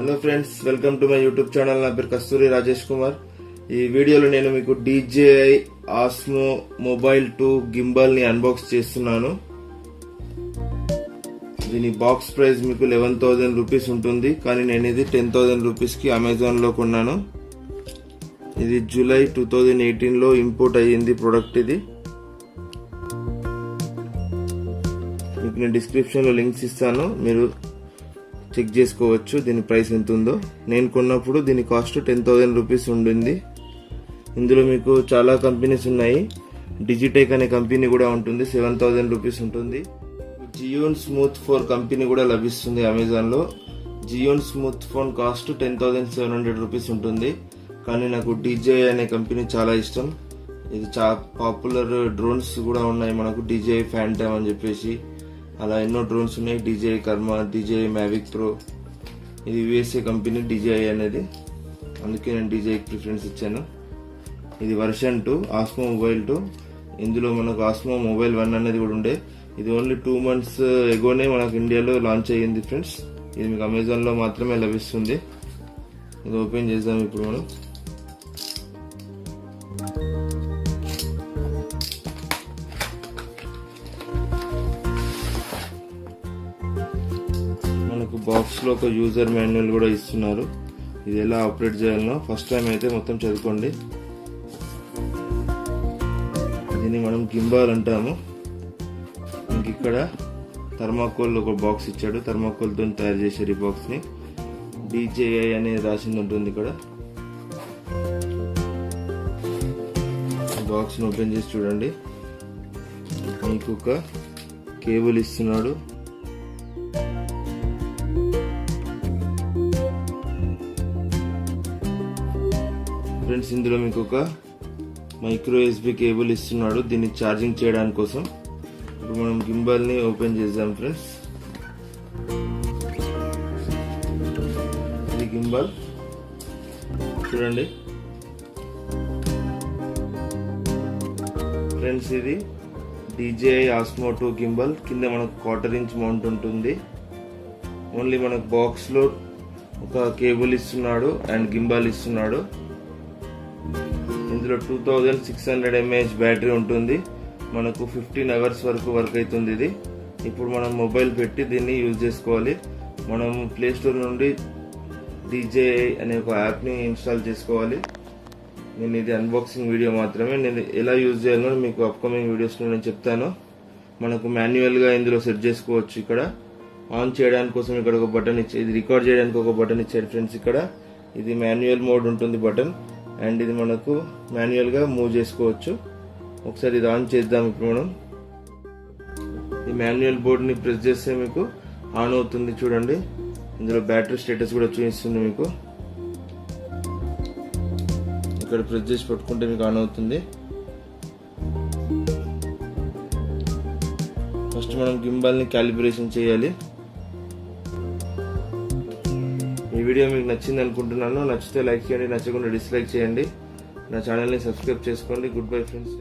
Hello friends, welcome to my YouTube channel. నా పేరు కస్తూరి రాజేష్ కుమార్. ఈ వీడియోలో నేను మీకు DJI Osmo మొబైల్ 2 గింబల్ ని అన్బాక్స్ చేస్తున్నాను. దీని బాక్స్ ప్రైస్ మీకు 11,000 రూపీస్ ఉంటుంది, కానీ నేను ఇది 10,000 రూపీస్ కి అమెజాన్ లో కొన్నాను. ఇది జూలై 2018 లో ఇంపోర్ట్ అయ్యింది ప్రొడక్ట్. ఇది మీకు నేను డిస్క్రిప్షన్ లో లింక్స్ ఇస్తాను, మీరు చెక్ చేసుకోవచ్చు దీని ప్రైస్ ఎంత ఉందో. నేను కొన్నప్పుడు దీని కాస్ట్ 10,000 రూపీస్ ఉండింది. ఇందులో మీకు చాలా కంపెనీస్ ఉన్నాయి. డిజిటెక్ అనే కంపెనీ కూడా ఉంటుంది, 7,000 రూపీస్ ఉంటుంది. జియోన్ స్మూత్ ఫోన్ కంపెనీ కూడా లభిస్తుంది అమెజాన్ లో. జియోన్ స్మూత్ ఫోన్ కాస్ట్ 10,700 రూపీస్ ఉంటుంది, కానీ నాకు DJI అనే కంపెనీ చాలా ఇష్టం. ఇది చాలా పాపులర్ డ్రోన్స్ కూడా ఉన్నాయి మనకు, DJI ఫ్యాంటమ్ అని చెప్పేసి అలా ఎన్నో డ్రోన్స్ ఉన్నాయి. DJI కర్మ, DJI మ్యావిక్ ప్రో, ఇది USA కంపెనీ DJI అనేది, అందుకే నేను DJI ప్రిఫరెన్స్ ఇచ్చాను. ఇది వర్షన్ 2 ఆస్మో మొబైల్ 2. ఇందులో మనకు ఆస్మో మొబైల్ 1 అనేది కూడా ఉండే. ఇది ఓన్లీ 2 months ఎగోనే మనకు ఇండియాలో లాంచ్ అయ్యింది ఫ్రెండ్స్. ఇది మీకు అమెజాన్ లో మాత్రమే లభిస్తుంది. ఇది ఓపెన్ చేద్దాం ఇప్పుడు మనం. మనకు బాక్స్ లో ఒక యూజర్ మాన్యువల్ కూడా ఇస్తున్నారు. ఇది ఎలా ఆపరేట్ చేయాలనో ఫస్ట్ టైం అయితే మొత్తం చదువుకోండి. దీన్ని మనం గింబాల్ అంటాము. ఇంక ఇక్కడ థర్మాకోల్ ఒక బాక్స్ ఇచ్చాడు, థర్మాకోల్ తో తయారు చేశారు ఈ బాక్స్ ని. DJI అనేది రాసింది ఉంటుంది ఇక్కడ. బాక్స్ ని ఓపెన్ చేసి చూడండి, మీకు ఒక కేబుల్ ఇస్తున్నాడు. ఫ్రెండ్స్, ఇందులో మీకు ఒక మైక్రో USB కేబుల్ ఇస్తున్నాడు దీన్ని ఛార్జింగ్ చేయడానికి కోసం. ఇప్పుడు మనం గింబల్ ని ఓపెన్ చేద్దాం ఫ్రెండ్స్. ఇది గింబల్ చూడండి ఫ్రెండ్స్. ఇది DJI Osmo 2 గింబల్. కింద మనకు 1/4 inch మౌంట్ ఉంటుంది. ఓన్లీ మనకు బాక్స్ లో ఒక కేబుల్ ఇస్తున్నాడు అండ్ గింబల్ ఇస్తున్నాడు. ఇందులో 2600 mAh బ్యాటరీ ఉంటుంది. మనకు 15 hours వరకు వర్క్ అవుతుంది ఇది. ఇప్పుడు మనం మొబైల్ పెట్టి దీన్ని యూజ్ చేసుకోవాలి. మనం ప్లేస్టోర్ నుండి DJI అనే ఒక యాప్ ని ఇన్స్టాల్ చేసుకోవాలి. నేను ఇది అన్బాక్సింగ్ వీడియో మాత్రమే. నేను ఎలా యూజ్ చేయాలో మీకు అప్కమింగ్ వీడియోస్ లో నేను చెప్తాను. మనకు మాన్యువల్ గా ఇందులో సెట్ చేసుకోవచ్చు. ఇక్కడ ఆన్ చేయడానికి కోసం ఇక్కడ ఒక బటన్ ఇచ్చి, ఇది రికార్డ్ చేయడానికి ఒక బటన్ ఇచ్చారు ఫ్రెండ్స్. ఇక్కడ ఇది మాన్యువల్ మోడ్ ఉంటుంది బటన్, అండ్ ఇది మనకు మాన్యువల్ గా మూవ్ చేసుకోవచ్చు. ఒకసారి ఇది ఆన్ చేద్దాం ఇప్పుడు మనం. ఈ మాన్యువల్ బోర్డ్ ని ప్రెస్ చేస్తే మీకు ఆన్ అవుతుంది చూడండి. ఇందులో బ్యాటరీ స్టేటస్ కూడా చూపిస్తుంది మీకు. ఇక్కడ ప్రెస్ చేసి పట్టుకుంటే మీకు ఆన్ అవుతుంది. ఫస్ట్ మనం గింబల్ ని క్యాలిబ్రేషన్ చేయాలి. ఈ వీడియో మీకు నచ్చింది అనుకుంటున్నాను. నచ్చితే లైక్ చేయండి, నచ్చకుండా డిస్లైక్ చేయండి. నా ఛానల్ ని సబ్స్క్రైబ్ చేసుకోండి. Good bye friends.